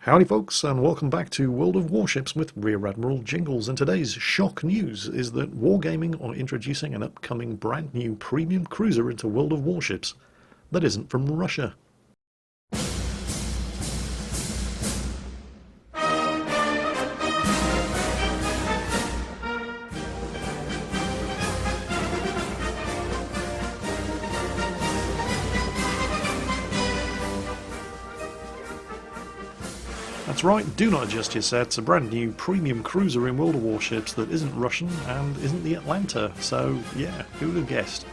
Howdy folks, and welcome back to World of Warships with Rear Admiral Jingles, and today's shock news is that Wargaming are introducing an upcoming brand new premium cruiser into World of Warships that isn't from Russia. That's right, do not adjust your sets, a brand new premium cruiser in World of Warships that isn't Russian and isn't the Atlanta, so yeah, who would have guessed?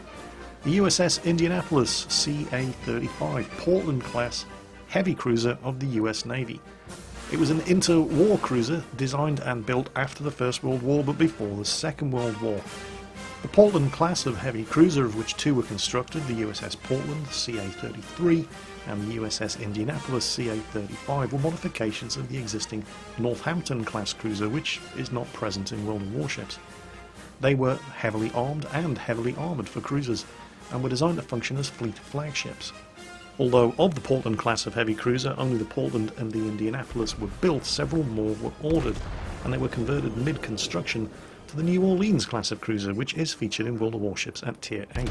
The USS Indianapolis CA-35 Portland class heavy cruiser of the US Navy. It was an inter-war cruiser designed and built after the First World War but before the Second World War. The Portland class of heavy cruiser, of which two were constructed, the USS Portland CA-33 and the USS Indianapolis CA-35, were modifications of the existing Northampton class cruiser, which is not present in World of Warships. They were heavily armed and heavily armoured for cruisers, and were designed to function as fleet flagships. Although of the Portland class of heavy cruiser, only the Portland and the Indianapolis were built, several more were ordered, and they were converted mid-construction to the New Orleans class of cruiser, which is featured in World of Warships at Tier 8.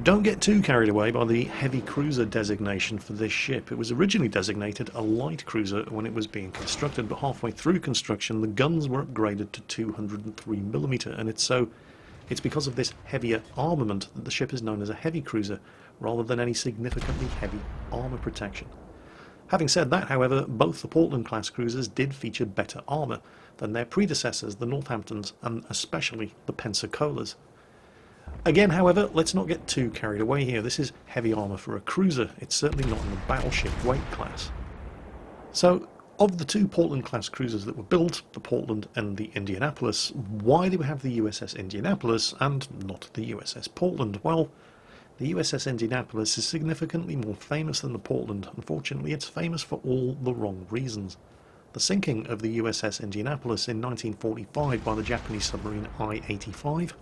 Don't get too carried away by the heavy cruiser designation for this ship. It was originally designated a light cruiser when it was being constructed, but halfway through construction the guns were upgraded to 203mm, and it's because of this heavier armament that the ship is known as a heavy cruiser, rather than any significantly heavy armour protection. Having said that, however, both the Portland class cruisers did feature better armour than their predecessors, the Northamptons and especially the Pensacola's. Again, however, let's not get too carried away here. This is heavy armour for a cruiser. It's certainly not in the battleship weight class. So, of the two Portland class cruisers that were built, the Portland and the Indianapolis, why do we have the USS Indianapolis and not the USS Portland? Well, the USS Indianapolis is significantly more famous than the Portland. Unfortunately, it's famous for all the wrong reasons. The sinking of the USS Indianapolis in 1945 by the Japanese submarine I-85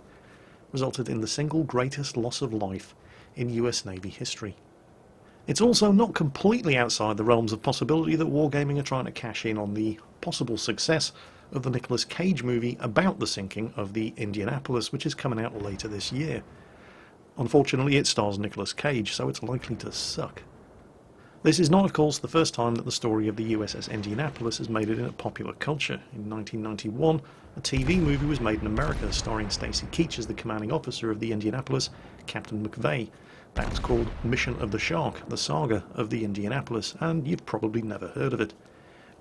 resulted in the single greatest loss of life in US Navy history. It's also not completely outside the realms of possibility that Wargaming are trying to cash in on the possible success of the Nicolas Cage movie about the sinking of the Indianapolis, which is coming out later this year. Unfortunately, it stars Nicolas Cage, so it's likely to suck. This is not, of course, the first time that the story of the USS Indianapolis has made it in popular culture. In 1991, a TV movie was made in America starring Stacy Keach as the commanding officer of the Indianapolis, Captain McVeigh. That was called Mission of the Shark, the saga of the Indianapolis, and you've probably never heard of it.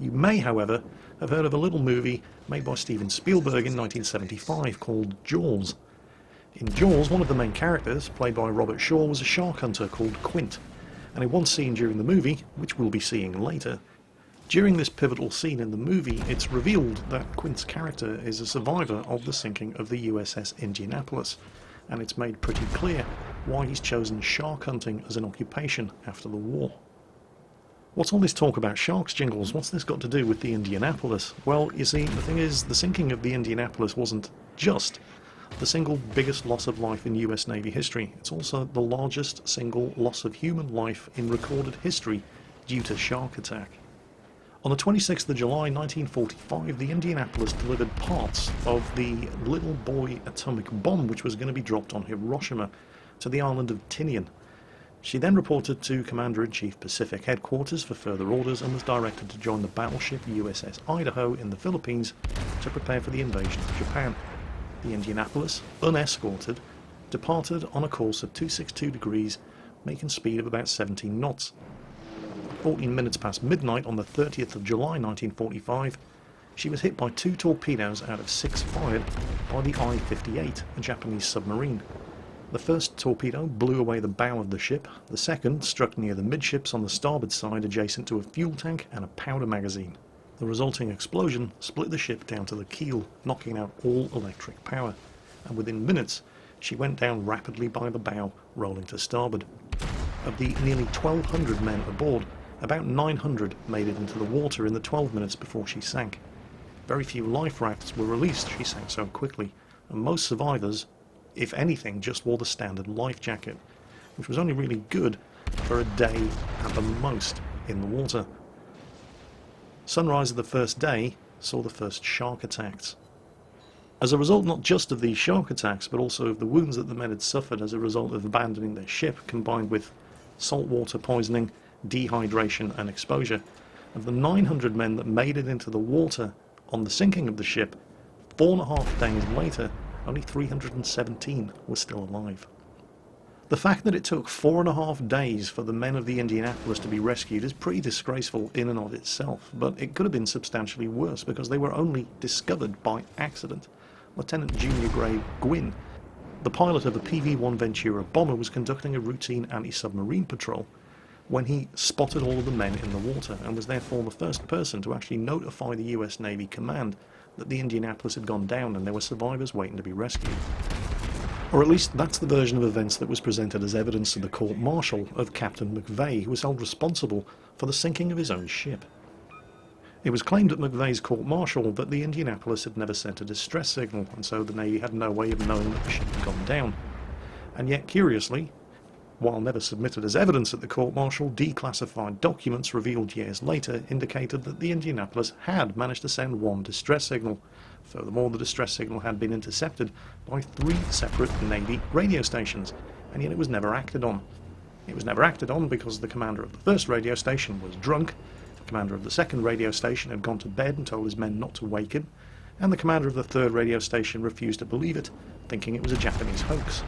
You may, however, have heard of a little movie made by Steven Spielberg in 1975 called Jaws. In Jaws, one of the main characters, played by Robert Shaw, was a shark hunter called Quint. And in one scene during the movie, which we'll be seeing later, during this pivotal scene in the movie, it's revealed that Quint's character is a survivor of the sinking of the USS Indianapolis, and it's made pretty clear why he's chosen shark hunting as an occupation after the war. What's all this talk about sharks, Jingles? What's this got to do with the Indianapolis? Well, you see, the thing is, the sinking of the Indianapolis wasn't just the single biggest loss of life in US Navy history. It's also the largest single loss of human life in recorded history due to shark attack. On the 26th of July 1945, the Indianapolis delivered parts of the Little Boy atomic bomb, which was going to be dropped on Hiroshima, to the island of Tinian. She then reported to Commander-in-Chief Pacific Headquarters for further orders and was directed to join the battleship USS Idaho in the Philippines to prepare for the invasion of Japan. The Indianapolis, unescorted, departed on a course of 262 degrees, making speed of about 17 knots. 14 minutes past midnight on the 30th of July 1945, she was hit by 2 torpedoes out of 6 fired by the I-58, a Japanese submarine. The first torpedo blew away the bow of the ship, the second struck near the midships on the starboard side adjacent to a fuel tank and a powder magazine. The resulting explosion split the ship down to the keel, knocking out all electric power, and within minutes she went down rapidly by the bow, rolling to starboard. Of the nearly 1,200 men aboard, about 900 made it into the water in the 12 minutes before she sank. Very few life rafts were released, she sank so quickly, and most survivors, if anything, just wore the standard life jacket, which was only really good for a day at the most in the water. sunrise of the first day saw the first shark attacks. As a result not just of these shark attacks, but also of the wounds that the men had suffered as a result of abandoning their ship, combined with saltwater poisoning, dehydration and exposure, of the 900 men that made it into the water on the sinking of the ship, 4.5 days later, only 317 were still alive. The fact that it took 4.5 days for the men of the Indianapolis to be rescued is pretty disgraceful in and of itself, but it could have been substantially worse because they were only discovered by accident. Lieutenant Junior Grade Gwynn, the pilot of a PV-1 Ventura bomber, was conducting a routine anti-submarine patrol when he spotted all of the men in the water and was therefore the first person to actually notify the US Navy command that the Indianapolis had gone down and there were survivors waiting to be rescued. Or at least that's the version of events that was presented as evidence to the court-martial of Captain McVeigh, who was held responsible for the sinking of his own ship. It was claimed at McVeigh's court-martial that the Indianapolis had never sent a distress signal, and so the Navy had no way of knowing that the ship had gone down. And yet, curiously, while never submitted as evidence at the court-martial, declassified documents revealed years later indicated that the Indianapolis had managed to send one distress signal. Furthermore, the distress signal had been intercepted by 3 separate Navy radio stations, and yet it was never acted on. It was never acted on because the commander of the first radio station was drunk, the commander of the second radio station had gone to bed and told his men not to wake him, and the commander of the third radio station refused to believe it, thinking it was a Japanese hoax.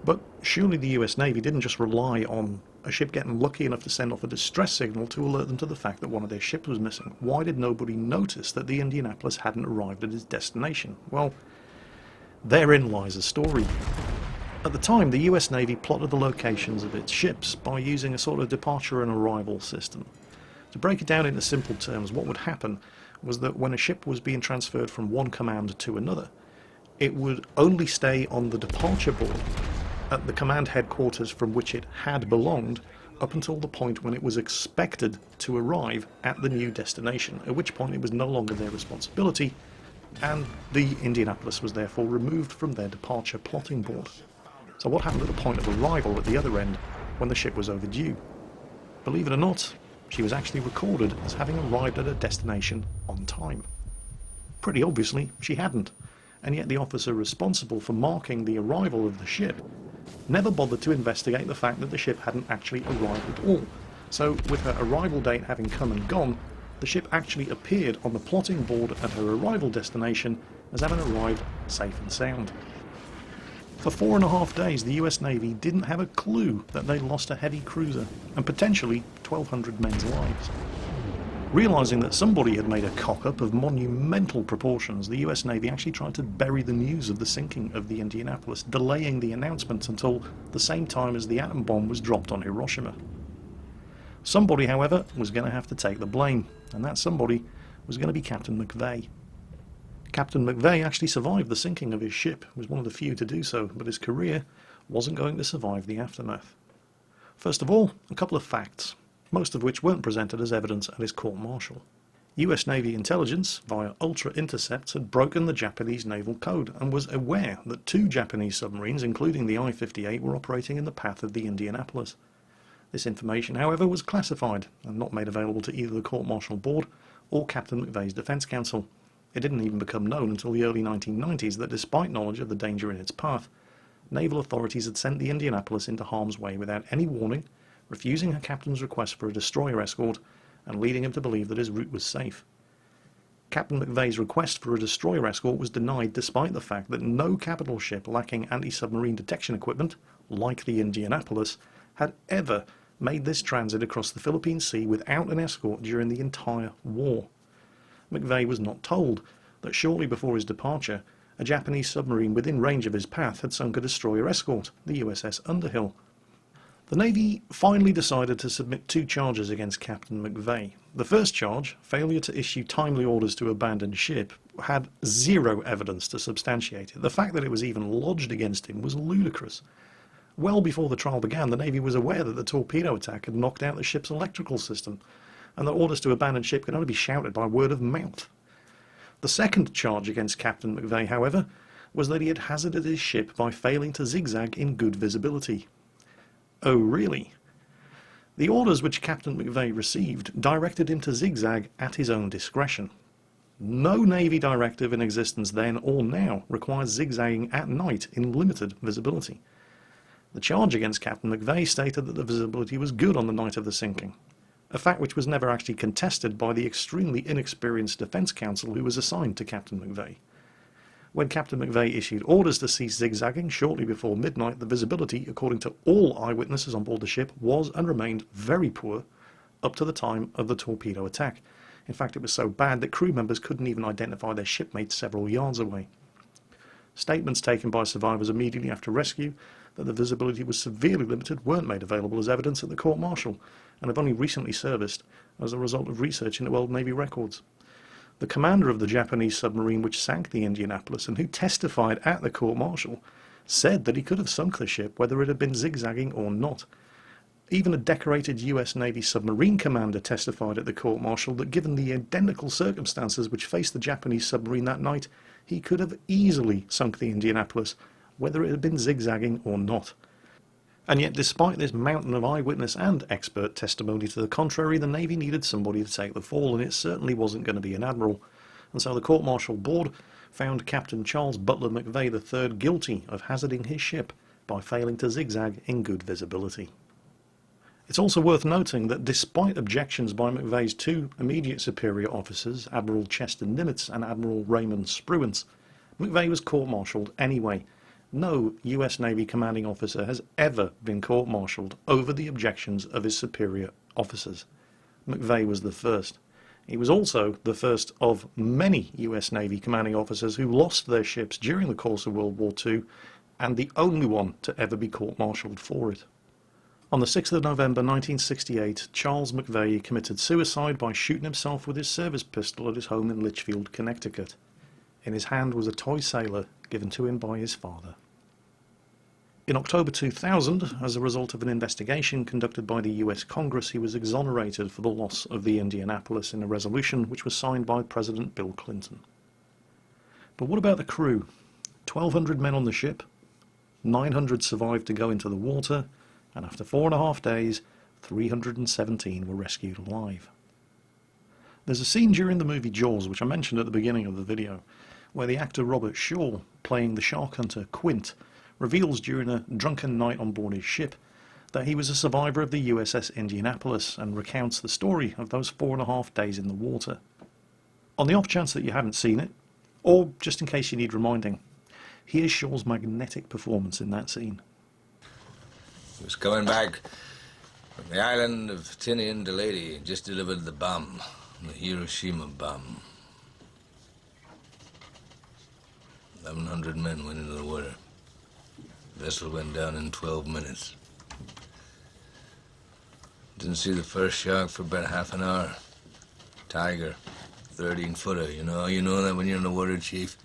But surely the US Navy didn't just rely on a ship getting lucky enough to send off a distress signal to alert them to the fact that one of their ships was missing. Why did nobody notice that the Indianapolis hadn't arrived at its destination? Well, therein lies a story. At the time, the US Navy plotted the locations of its ships by using a sort of departure and arrival system. To break it down into simple terms, what would happen was that when a ship was being transferred from one command to another, it would only stay on the departure board at the command headquarters from which it had belonged up until the point when it was expected to arrive at the new destination, at which point it was no longer their responsibility, and the Indianapolis was therefore removed from their departure plotting board. So what happened at the point of arrival at the other end when the ship was overdue? Believe it or not, she was actually recorded as having arrived at her destination on time. Pretty obviously, she hadn't, and yet the officer responsible for marking the arrival of the ship never bothered to investigate the fact that the ship hadn't actually arrived at all. So, with her arrival date having come and gone, the ship actually appeared on the plotting board at her arrival destination as having arrived safe and sound. For 4.5 days, the US Navy didn't have a clue that they'd lost a heavy cruiser and potentially 1,200 men's lives. Realising that somebody had made a cock-up of monumental proportions, the US Navy actually tried to bury the news of the sinking of the Indianapolis, delaying the announcement until the same time as the atom bomb was dropped on Hiroshima. Somebody, however, was going to have to take the blame, and that somebody was going to be Captain McVeigh. Captain McVeigh actually survived the sinking of his ship, was one of the few to do so, but his career wasn't going to survive the aftermath. First of all, a couple of facts, most of which weren't presented as evidence at his court-martial. US Navy intelligence, via ultra-intercepts, had broken the Japanese naval code and was aware that 2 Japanese submarines, including the I-58, were operating in the path of the Indianapolis. This information, however, was classified and not made available to either the court-martial board or Captain McVeigh's defence counsel. It didn't even become known until the early 1990s that despite knowledge of the danger in its path, naval authorities had sent the Indianapolis into harm's way without any warning, refusing her captain's request for a destroyer escort and leading him to believe that his route was safe. Captain McVeigh's request for a destroyer escort was denied despite the fact that no capital ship lacking anti-submarine detection equipment, like the Indianapolis, had ever made this transit across the Philippine Sea without an escort during the entire war. McVeigh was not told that shortly before his departure, a Japanese submarine within range of his path had sunk a destroyer escort, the USS Underhill. The Navy finally decided to submit 2 charges against Captain McVeigh. The first charge, failure to issue timely orders to abandon ship, had zero evidence to substantiate it. The fact that it was even lodged against him was ludicrous. Well before the trial began, the Navy was aware that the torpedo attack had knocked out the ship's electrical system, and that orders to abandon ship could only be shouted by word of mouth. The second charge against Captain McVeigh, however, was that he had hazarded his ship by failing to zigzag in good visibility. Oh, really? The orders which Captain McVeigh received directed him to zigzag at his own discretion. No Navy directive in existence then or now requires zigzagging at night in limited visibility. The charge against Captain McVeigh stated that the visibility was good on the night of the sinking, a fact which was never actually contested by the extremely inexperienced defence counsel who was assigned to Captain McVeigh. When Captain McVeigh issued orders to cease zigzagging shortly before midnight, the visibility, according to all eyewitnesses on board the ship, was and remained very poor up to the time of the torpedo attack. In fact, it was so bad that crew members couldn't even identify their shipmates several yards away. Statements taken by survivors immediately after rescue that the visibility was severely limited weren't made available as evidence at the court-martial, and have only recently surfaced as a result of research into old Navy records. The commander of the Japanese submarine which sank the Indianapolis, and who testified at the court-martial, said that he could have sunk the ship whether it had been zigzagging or not. Even a decorated US Navy submarine commander testified at the court-martial that given the identical circumstances which faced the Japanese submarine that night, he could have easily sunk the Indianapolis, whether it had been zigzagging or not. And yet, despite this mountain of eyewitness and expert testimony to the contrary, the Navy needed somebody to take the fall, and it certainly wasn't going to be an admiral. And so the court-martial board found Captain Charles Butler McVeigh III guilty of hazarding his ship by failing to zigzag in good visibility. It's also worth noting that despite objections by McVeigh's two immediate superior officers, Admiral Chester Nimitz and Admiral Raymond Spruance, McVeigh was court-martialed anyway. No US Navy commanding officer has ever been court-martialed over the objections of his superior officers. McVeigh was the first. He was also the first of many US Navy commanding officers who lost their ships during the course of World War II, and the only one to ever be court-martialed for it. On the 6th of November 1968, Charles McVeigh committed suicide by shooting himself with his service pistol at his home in Litchfield, Connecticut. In his hand was a toy sailor given to him by his father. In October 2000, as a result of an investigation conducted by the US Congress, he was exonerated for the loss of the Indianapolis in a resolution which was signed by President Bill Clinton. But what about the crew? 1,200 men on the ship, 900 survived to go into the water, and after 4.5 days, 317 were rescued alive. There's a scene during the movie Jaws, which I mentioned at the beginning of the video, where the actor Robert Shaw, playing the shark hunter Quint, reveals during a drunken night on board his ship that he was a survivor of the USS Indianapolis and recounts the story of those 4.5 days in the water. On the off chance that you haven't seen it, or just in case you need reminding, here's Shaw's magnetic performance in that scene. He was coming back from the island of Tinian to Lady, just delivered the bomb, the Hiroshima bomb. 1,100 men went into the water. The vessel went down in 12 minutes. Didn't see the first shark for about half an hour. Tiger, 13-footer, you know that when you're in the water, Chief?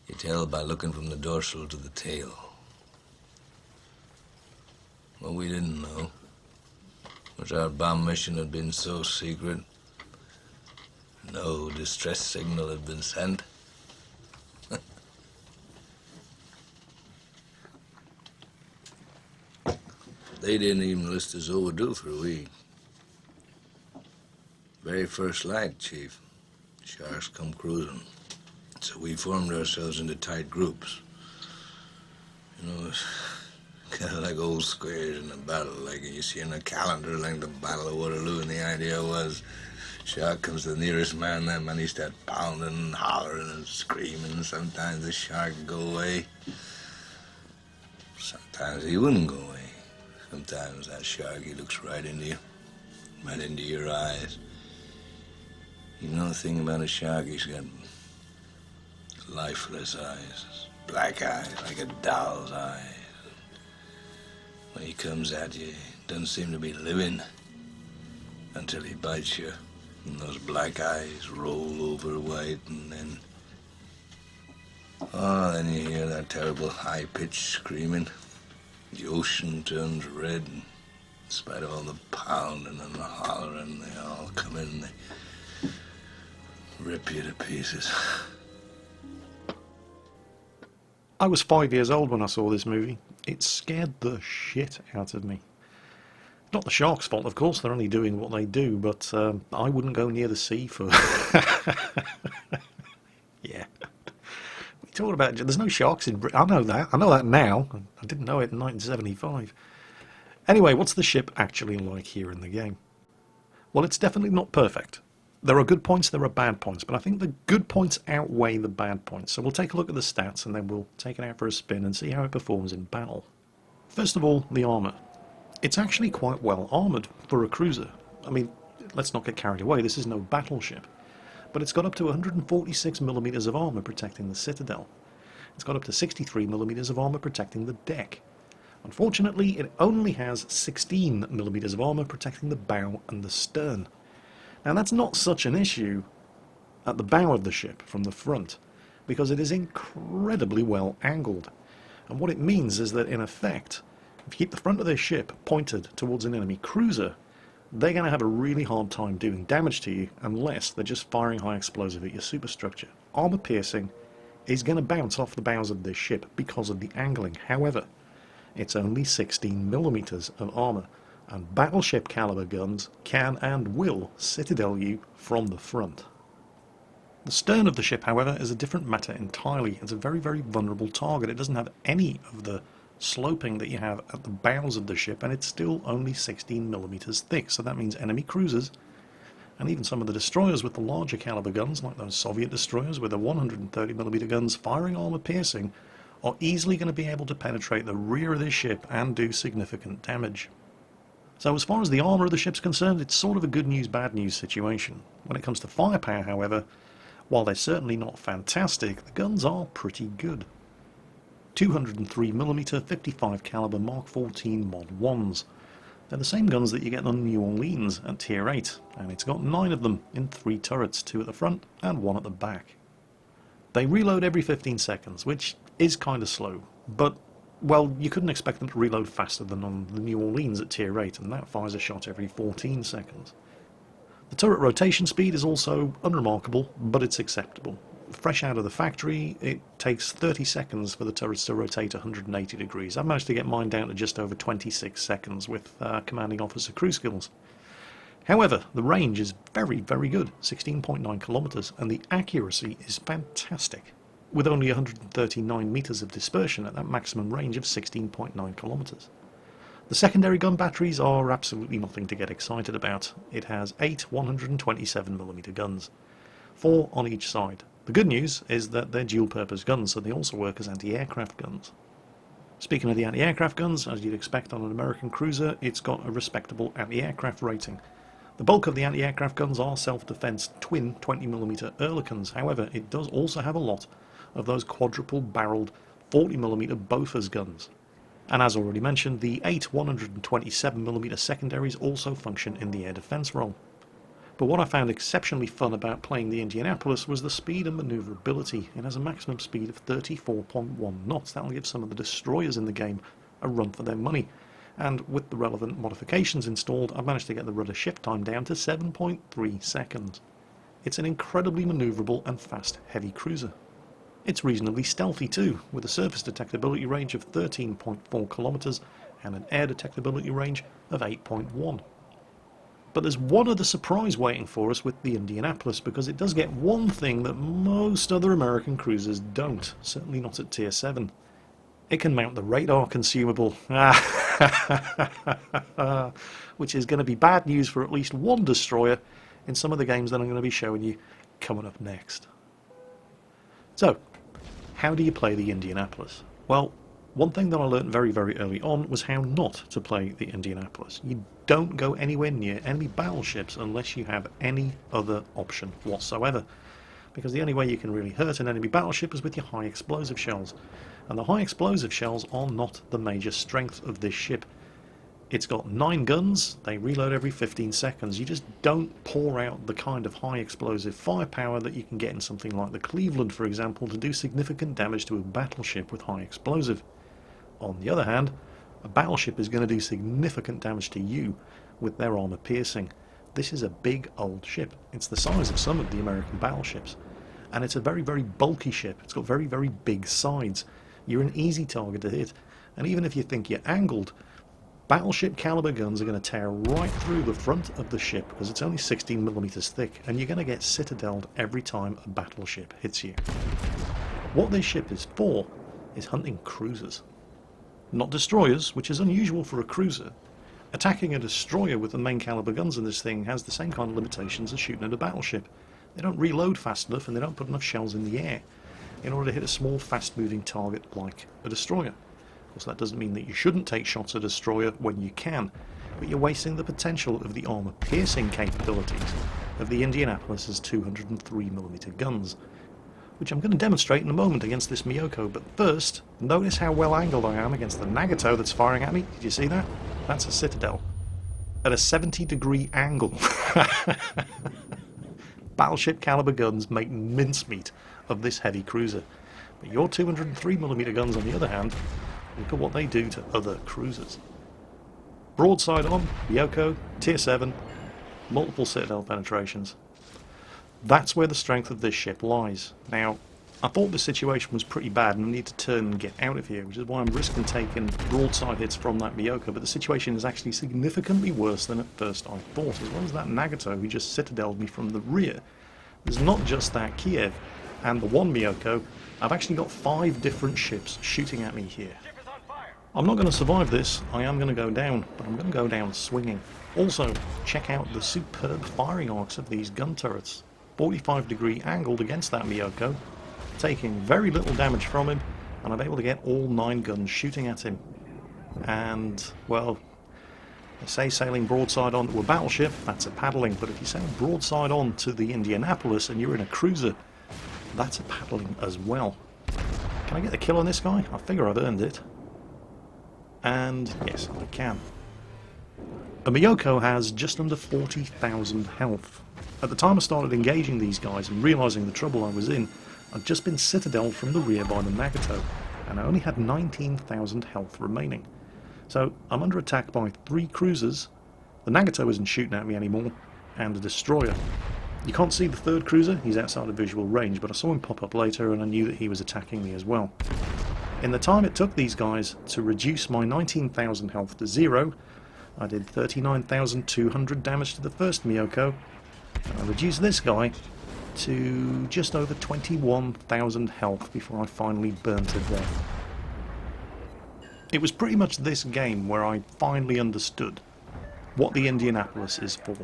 You tell by looking from the dorsal to the tail. What we didn't know was our bomb mission had been so secret, no distress signal had been sent. They didn't even list us overdue for a week. Very first light, Chief. Sharks come cruising. So we formed ourselves into tight groups. It's kind of like old squares in a battle, like you see in a calendar, like the Battle of Waterloo, and the idea was, shark comes to the nearest man, that man he starts pounding and hollering and screaming. Sometimes the shark would go away. Sometimes he wouldn't go away. Sometimes that shark, he looks right into you, right into your eyes. You know the thing about a shark, he's got lifeless eyes, black eyes, like a doll's eyes. When he comes at you, he doesn't seem to be living until he bites you, and those black eyes roll over white, and then then you hear that terrible high-pitched screaming. The ocean turns red, and in spite of all the pounding and the hollering, they all come in and they rip you to pieces. I was 5 years old when I saw this movie. It scared the shit out of me. Not the sharks' fault, of course, they're only doing what they do, but I wouldn't go near the sea for... Yeah. What are you talking about? There's no sharks in Britain. I know that. I know that now. I didn't know it in 1975. Anyway, what's the ship actually like here in the game? Well, it's definitely not perfect. There are good points, there are bad points, but I think the good points outweigh the bad points. So we'll take a look at the stats and then we'll take it out for a spin and see how it performs in battle. First of all, the armour. It's actually quite well armoured for a cruiser. I mean, let's not get carried away, this is no battleship. But it's got up to 146mm of armour protecting the citadel. It's got up to 63mm of armour protecting the deck. Unfortunately, it only has 16mm of armour protecting the bow and the stern. Now that's not such an issue at the bow of the ship from the front, because it is incredibly well angled. And what it means is that in effect, if you keep the front of their ship pointed towards an enemy cruiser, they're going to have a really hard time doing damage to you unless they're just firing high explosive at your superstructure. Armour piercing is going to bounce off the bows of this ship because of the angling. However, it's only 16mm of armour, and battleship caliber guns can and will citadel you from the front. The stern of the ship, however, is a different matter entirely. It's a very, very vulnerable target. It doesn't have any of the sloping that you have at the bows of the ship, and it's still only 16mm thick, so that means enemy cruisers and even some of the destroyers with the larger caliber guns, like those Soviet destroyers with the 130mm guns firing armor piercing, are easily going to be able to penetrate the rear of this ship and do significant damage. So as far as the armor of the ship's concerned, it's sort of a good news, bad news situation. When it comes to firepower, however, while they're certainly not fantastic, the guns are pretty good. 203mm 55 caliber Mark 14 Mod 1s. They're the same guns that you get on New Orleans at Tier 8, and it's got 9 of them in 3 turrets, 2 at the front and 1 at the back. They reload every 15 seconds, which is kind of slow, but, well, you couldn't expect them to reload faster than on the New Orleans at Tier 8, and that fires a shot every 14 seconds. The turret rotation speed is also unremarkable, but it's acceptable. Fresh out of the factory, it takes 30 seconds for the turrets to rotate 180 degrees. I've managed to get mine down to just over 26 seconds with commanding officer crew skills. However, the range is very, very good, 16.9 kilometers, and the accuracy is fantastic, with only 139 meters of dispersion at that maximum range of 16.9 kilometers. The secondary gun batteries are absolutely nothing to get excited about. It has 8 127mm guns, 4 on each side. The good news is that they're dual-purpose guns, so they also work as anti-aircraft guns. Speaking of the anti-aircraft guns, as you'd expect on an American cruiser, it's got a respectable anti-aircraft rating. The bulk of the anti-aircraft guns are self-defense twin 20mm Oerlikons. However, it does also have a lot of those quadruple-barreled 40mm Bofors guns. And as already mentioned, the 8 127mm secondaries also function in the air defense role. But what I found exceptionally fun about playing the Indianapolis was the speed and maneuverability. It has a maximum speed of 34.1 knots. That'll give some of the destroyers in the game a run for their money. And with the relevant modifications installed, I've managed to get the rudder shift time down to 7.3 seconds. It's an incredibly maneuverable and fast heavy cruiser. It's reasonably stealthy too, with a surface detectability range of 13.4 kilometers and an air detectability range of 8.1. But there's one other surprise waiting for us with the Indianapolis, because it does get one thing that most other American cruisers don't, certainly not at Tier 7. It can mount the radar consumable, which is going to be bad news for at least one destroyer in some of the games that I'm going to be showing you coming up next. So, how do you play the Indianapolis? Well, one thing that I learned very, very early on was how not to play the Indianapolis. You don't go anywhere near enemy battleships unless you have any other option whatsoever, because the only way you can really hurt an enemy battleship is with your high explosive shells, and the high explosive shells are not the major strength of this ship. It's got 9 guns, they reload every 15 seconds. You just don't pour out the kind of high explosive firepower that you can get in something like the Cleveland, for example, to do significant damage to a battleship with high explosive. On the other hand, a battleship is going to do significant damage to you with their armor piercing. This is a big old ship. It's the size of some of the American battleships, and it's a very, very bulky ship. It's got very, very big sides. You're an easy target to hit, and even if you think you're angled, Battleship caliber guns are going to tear right through the front of the ship because it's only 16mm thick, and you're going to get citadeled every time a battleship hits you. What this ship is for is hunting cruisers. Not destroyers, which is unusual for a cruiser. Attacking a destroyer with the main caliber guns in this thing has the same kind of limitations as shooting at a battleship. They don't reload fast enough and they don't put enough shells in the air in order to hit a small fast moving target like a destroyer. Of course, that doesn't mean that you shouldn't take shots at a destroyer when you can, but you're wasting the potential of the armour piercing capabilities of the Indianapolis's 203mm guns, which I'm going to demonstrate in a moment against this Miyoko. But first, notice how well angled I am against the Nagato that's firing at me. Did you see that? That's a citadel at a 70-degree angle. Battleship caliber guns make mincemeat of this heavy cruiser, but your 203mm guns, on the other hand, look at what they do to other cruisers. Broadside on, Miyoko, tier 7, multiple citadel penetrations. That's where the strength of this ship lies. Now, I thought the situation was pretty bad and I need to turn and get out of here, which is why I'm risking taking broadside hits from that Miyoko, but the situation is actually significantly worse than at first I thought. As well as that Nagato who just citadeled me from the rear, there's not just that Kiev and the one Miyoko. I've actually got 5 different ships shooting at me here. I'm not going to survive this. I am going to go down, but I'm going to go down swinging. Also, check out the superb firing arcs of these gun turrets. 45-degree angled against that Miyoko, taking very little damage from him, and I'm able to get all 9 guns shooting at him. And, well, they say sailing broadside onto a battleship, that's a paddling, but if you sail broadside on to the Indianapolis and you're in a cruiser, that's a paddling as well. Can I get the kill on this guy? I figure I've earned it. And yes, I can. A Miyoko has just under 40,000 health. At the time I started engaging these guys and realising the trouble I was in, I'd just been citadeled from the rear by the Nagato, and I only had 19,000 health remaining. So I'm under attack by 3 cruisers, the Nagato isn't shooting at me anymore, and a destroyer. You can't see the 3rd cruiser, he's outside of visual range, but I saw him pop up later and I knew that he was attacking me as well. In the time it took these guys to reduce my 19,000 health to 0, I did 39,200 damage to the first Miyoko, and I reduced this guy to just over 21,000 health before I finally burnt to death. It was pretty much this game where I finally understood what the Indianapolis is for.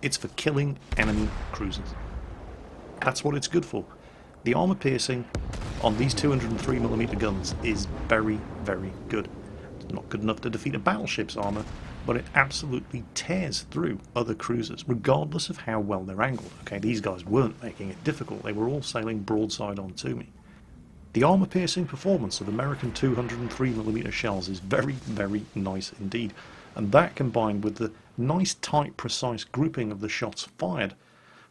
It's for killing enemy cruisers. That's what it's good for. The armour piercing on these 203mm guns is very, very good. It's not good enough to defeat a battleship's armour, but it absolutely tears through other cruisers, regardless of how well they're angled. Okay, these guys weren't making it difficult, they were all sailing broadside onto me. The armour-piercing performance of American 203mm shells is very, very nice indeed, and that combined with the nice, tight, precise grouping of the shots fired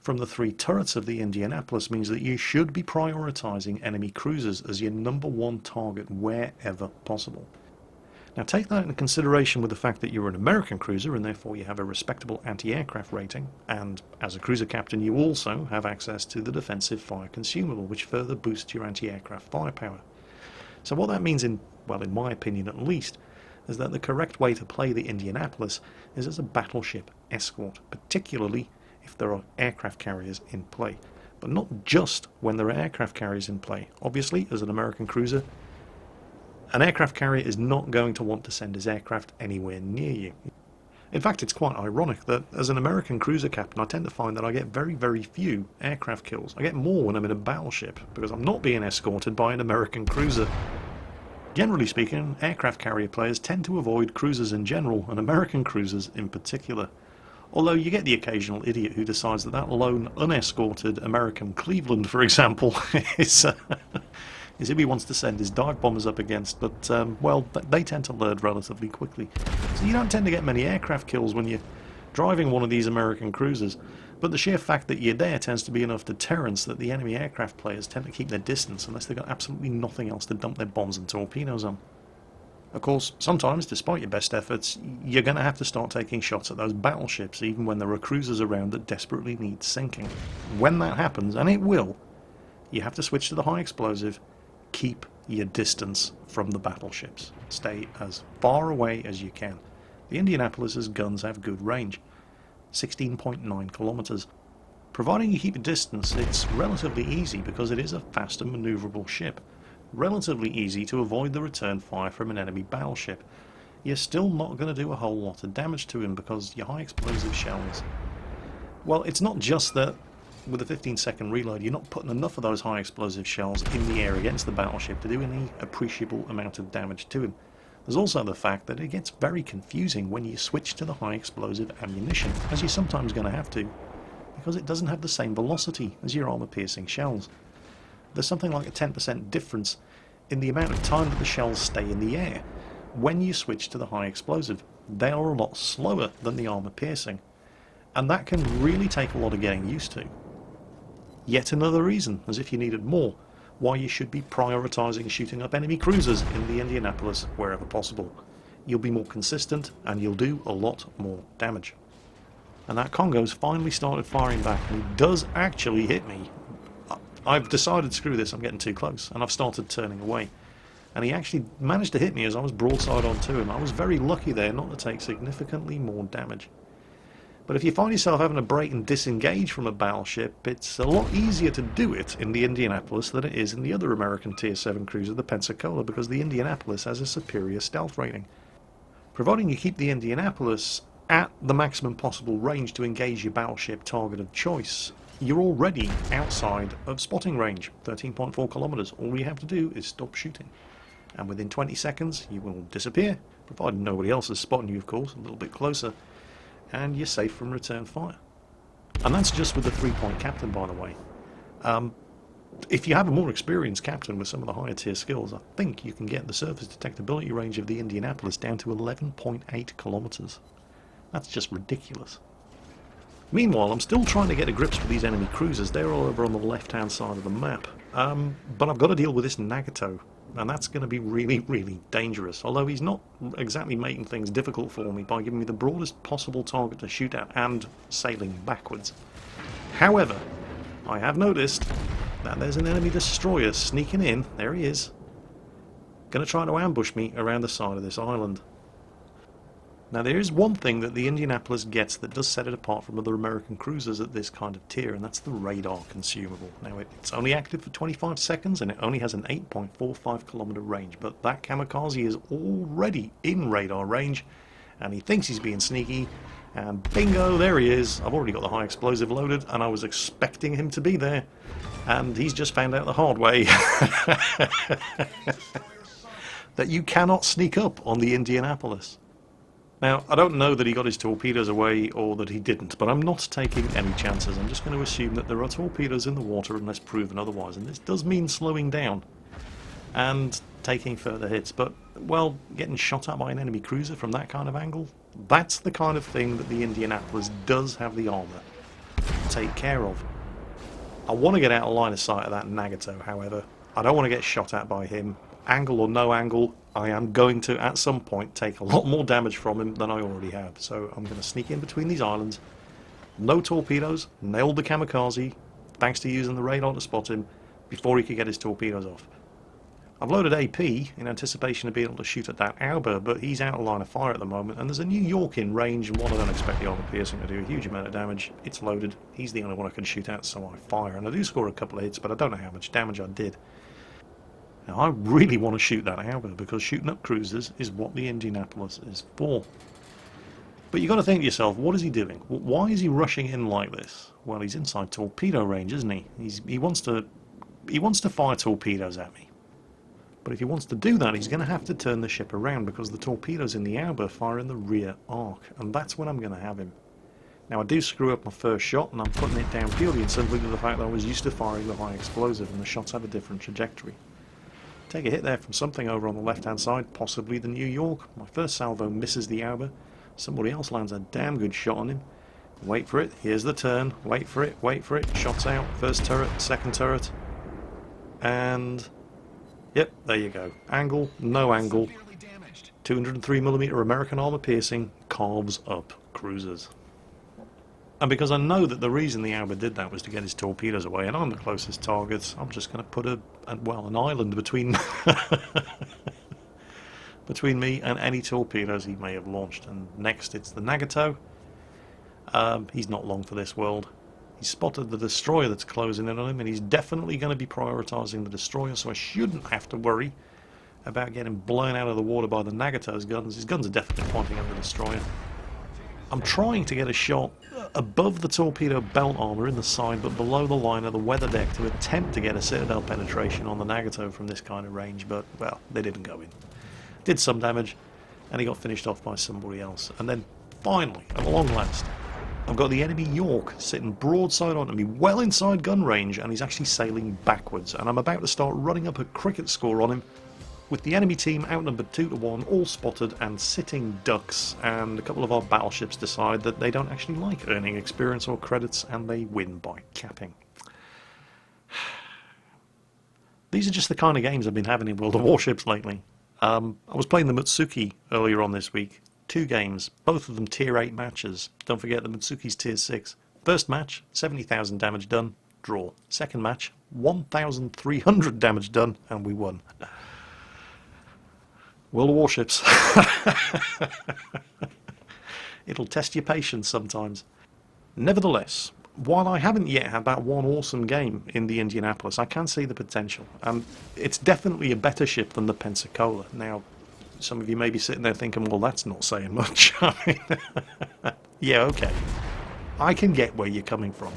from the 3 turrets of the Indianapolis means that you should be prioritising enemy cruisers as your #1 target wherever possible. Now take that into consideration with the fact that you're an American cruiser and therefore you have a respectable anti-aircraft rating, and as a cruiser captain you also have access to the defensive fire consumable, which further boosts your anti-aircraft firepower. So what that means, in my opinion at least, is that the correct way to play the Indianapolis is as a battleship escort, particularly if there are aircraft carriers in play. But not just when there are aircraft carriers in play. Obviously, as an American cruiser, an aircraft carrier is not going to want to send his aircraft anywhere near you. In fact, it's quite ironic that as an American cruiser captain I tend to find that I get very, very few aircraft kills. I get more when I'm in a battleship, because I'm not being escorted by an American cruiser. Generally speaking, aircraft carrier players tend to avoid cruisers in general, and American cruisers in particular. Although you get the occasional idiot who decides that that lone, unescorted American Cleveland, for example, is who he wants to send his dive bombers up against, but, well, they tend to learn relatively quickly. So you don't tend to get many aircraft kills when you're driving one of these American cruisers, but the sheer fact that you're there tends to be enough deterrence that the enemy aircraft players tend to keep their distance unless they've got absolutely nothing else to dump their bombs and torpedoes on. Of course, sometimes, despite your best efforts, you're going to have to start taking shots at those battleships even when there are cruisers around that desperately need sinking. When that happens, and it will, you have to switch to the high explosive. Keep your distance from the battleships. Stay as far away as you can. The Indianapolis's guns have good range, 16.9 kilometers. Providing you keep your distance, it's relatively easy because it is a fast and maneuverable ship. Relatively easy to avoid the return fire from an enemy battleship. You're still not going to do a whole lot of damage to him because your high explosive shells... Well, it's not just that with a 15-second reload you're not putting enough of those high explosive shells in the air against the battleship to do any appreciable amount of damage to him. There's also the fact that it gets very confusing when you switch to the high explosive ammunition, as you're sometimes going to have to, because it doesn't have the same velocity as your armor-piercing shells. There's something like a 10% difference in the amount of time that the shells stay in the air when you switch to the high explosive. They are a lot slower than the armor-piercing, and that can really take a lot of getting used to. Yet another reason, as if you needed more, why you should be prioritising shooting up enemy cruisers in the Indianapolis wherever possible. You'll be more consistent and you'll do a lot more damage. And that Congo's finally started firing back, and he does actually hit me. I've decided, screw this, I'm getting too close, and I've started turning away. And he actually managed to hit me as I was broadside onto him. I was very lucky there not to take significantly more damage. But if you find yourself having to break and disengage from a battleship, it's a lot easier to do it in the Indianapolis than it is in the other American Tier 7 cruiser, the Pensacola, because the Indianapolis has a superior stealth rating. Providing you keep the Indianapolis at the maximum possible range to engage your battleship target of choice, you're already outside of spotting range, 13.4 kilometers. All you have to do is stop shooting. And within 20 seconds, you will disappear, provided nobody else is spotting you, of course, a little bit closer. And you're safe from return fire. And that's just with the 3-point captain, by the way. If you have a more experienced captain with some of the higher tier skills, I think you can get the surface detectability range of the Indianapolis down to 11.8 kilometers. That's just ridiculous. Meanwhile, I'm still trying to get to grips with these enemy cruisers. They're all over on the left-hand side of the map. But I've got to deal with this Nagato, and that's going to be really, really dangerous. Although he's not exactly making things difficult for me by giving me the broadest possible target to shoot at and sailing backwards. However, I have noticed that there's an enemy destroyer sneaking in. There he is. Going to try to ambush me around the side of this island. Now, there is one thing that the Indianapolis gets that does set it apart from other American cruisers at this kind of tier, and that's the radar consumable. Now, it's only active for 25 seconds, and it only has an 8.45 kilometer range, but that kamikaze is already in radar range, and he thinks he's being sneaky, and bingo, there he is. I've already got the high explosive loaded, and I was expecting him to be there, and he's just found out the hard way that you cannot sneak up on the Indianapolis. Now, I don't know that he got his torpedoes away or that he didn't, but I'm not taking any chances. I'm just going to assume that there are torpedoes in the water unless proven otherwise, and this does mean slowing down and taking further hits. But, well, getting shot at by an enemy cruiser from that kind of angle, that's the kind of thing that the Indianapolis does have the armour to take care of. I want to get out of line of sight of that Nagato, however. I don't want to get shot at by him. Angle or no angle, I am going to, at some point, take a lot more damage from him than I already have. So I'm going to sneak in between these islands. No torpedoes, nailed the kamikaze, thanks to using the radar to spot him, before he could get his torpedoes off. I've loaded AP in anticipation of being able to shoot at that Auber, but he's out of line of fire at the moment, and there's a New York in range, and while I don't expect the armor piercing to do a huge amount of damage, it's loaded. He's the only one I can shoot at, so I fire. And I do score a couple of hits, but I don't know how much damage I did. Now, I really want to shoot that Auber, because shooting up cruisers is what the Indianapolis is for. But you've got to think to yourself, what is he doing? Why is he rushing in like this? Well, he's inside torpedo range, isn't he? He wants to fire torpedoes at me. But if he wants to do that, he's going to have to turn the ship around, because the torpedoes in the Auber fire in the rear arc, and that's when I'm going to have him. Now, I do screw up my first shot, and I'm putting it down purely and simply to the fact that I was used to firing the high explosive, and the shots have a different trajectory. Take a hit there from something over on the left-hand side, possibly the New York. My first salvo misses the Auber. Somebody else lands a damn good shot on him. Wait for it. Here's the turn. Wait for it. Wait for it. Shots out. First turret. Second turret. And... yep, there you go. Angle. No angle. 203mm American armor piercing carves up cruisers. And because I know that the reason the Auber did that was to get his torpedoes away, and I'm the closest target, I'm just going to put an island between between me and any torpedoes he may have launched. And next it's the Nagato. He's not long for this world. He's spotted the destroyer that's closing in on him, and he's definitely going to be prioritising the destroyer, so I shouldn't have to worry about getting blown out of the water by the Nagato's guns. His guns are definitely pointing at the destroyer. I'm trying to get a shot above the torpedo belt armour in the side, but below the line of the weather deck to attempt to get a citadel penetration on the Nagato from this kind of range, but, well, they didn't go in. Did some damage, and he got finished off by somebody else. And then, finally, at long last, I've got the enemy York sitting broadside onto me, well inside gun range, and he's actually sailing backwards. And I'm about to start running up a cricket score on him, with the enemy team outnumbered 2-1, all spotted and sitting ducks, and a couple of our battleships decide that they don't actually like earning experience or credits, and they win by capping. These are just the kind of games I've been having in World of Warships lately. I was playing the Mutsuki earlier on this week. 2 games, both of them tier 8 matches. Don't forget the Mutsuki's tier 6. First match, 70,000 damage done, draw. Second match, 1,300 damage done, and we won. World of Warships. It'll test your patience sometimes. Nevertheless, while I haven't yet had that one awesome game in the Indianapolis, I can see the potential. It's definitely a better ship than the Pensacola. Now, some of you may be sitting there thinking, well, that's not saying much. I mean, yeah, okay. I can get where you're coming from.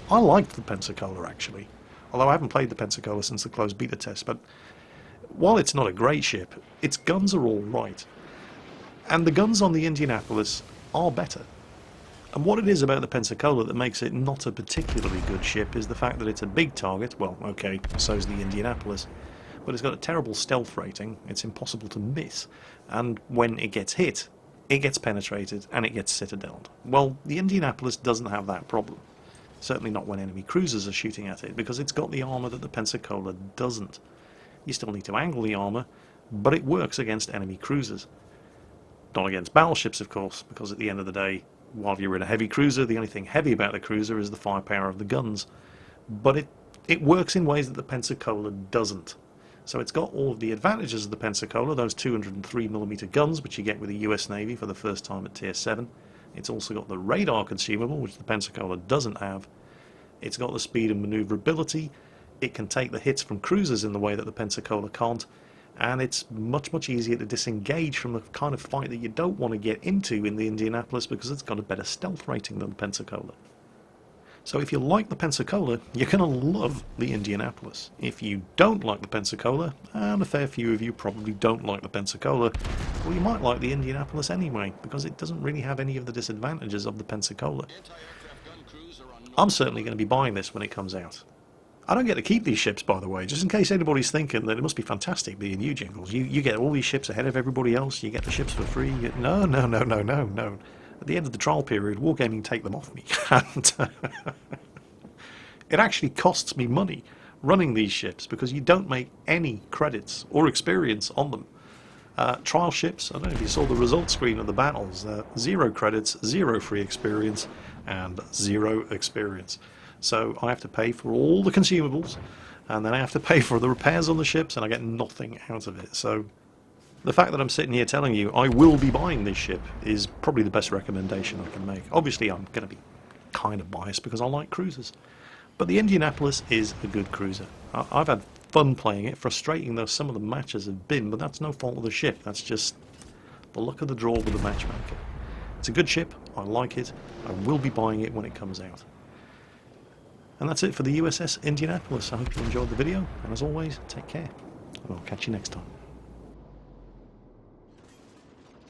I liked the Pensacola, actually. Although I haven't played the Pensacola since the closed beta test. But while it's not a great ship, its guns are all right. And the guns on the Indianapolis are better. And what it is about the Pensacola that makes it not a particularly good ship is the fact that it's a big target. Well, okay, so's the Indianapolis. But it's got a terrible stealth rating, it's impossible to miss, and when it gets hit, it gets penetrated and it gets citadeled. Well, the Indianapolis doesn't have that problem. Certainly not when enemy cruisers are shooting at it, because it's got the armour that the Pensacola doesn't. You still need to angle the armour, but it works against enemy cruisers. Not against battleships, of course, because at the end of the day, while you're in a heavy cruiser, the only thing heavy about the cruiser is the firepower of the guns. But it works in ways that the Pensacola doesn't. So it's got all of the advantages of the Pensacola, those 203mm guns, which you get with the US Navy for the first time at Tier 7. It's also got the radar consumable, which the Pensacola doesn't have. It's got the speed and manoeuvrability. It can take the hits from cruisers in the way that the Pensacola can't. And it's much, much easier to disengage from the kind of fight that you don't want to get into in the Indianapolis because it's got a better stealth rating than the Pensacola. So if you like the Pensacola, you're going to love the Indianapolis. If you don't like the Pensacola, and a fair few of you probably don't like the Pensacola, well, you might like the Indianapolis anyway, because it doesn't really have any of the disadvantages of the Pensacola. I'm certainly going to be buying this when it comes out. I don't get to keep these ships, by the way, just in case anybody's thinking that it must be fantastic being you, Jingles. You get all these ships ahead of everybody else, you get the ships for free. No. At the end of the trial period, Wargaming take them off me. And it actually costs me money running these ships because you don't make any credits or experience on them. Trial ships, I don't know if you saw the results screen of the battles, 0 credits, 0 free experience, and 0 experience. So I have to pay for all the consumables, and then I have to pay for the repairs on the ships, and I get nothing out of it. So the fact that I'm sitting here telling you I will be buying this ship is probably the best recommendation I can make. Obviously I'm going to be kind of biased because I like cruisers. But the Indianapolis is a good cruiser. I've had fun playing it, frustrating though some of the matches have been, but that's no fault of the ship. That's just the luck of the draw with the matchmaker. It's a good ship, I like it, I will be buying it when it comes out. And that's it for the USS Indianapolis. I hope you enjoyed the video, and as always, take care. And I'll catch you next time.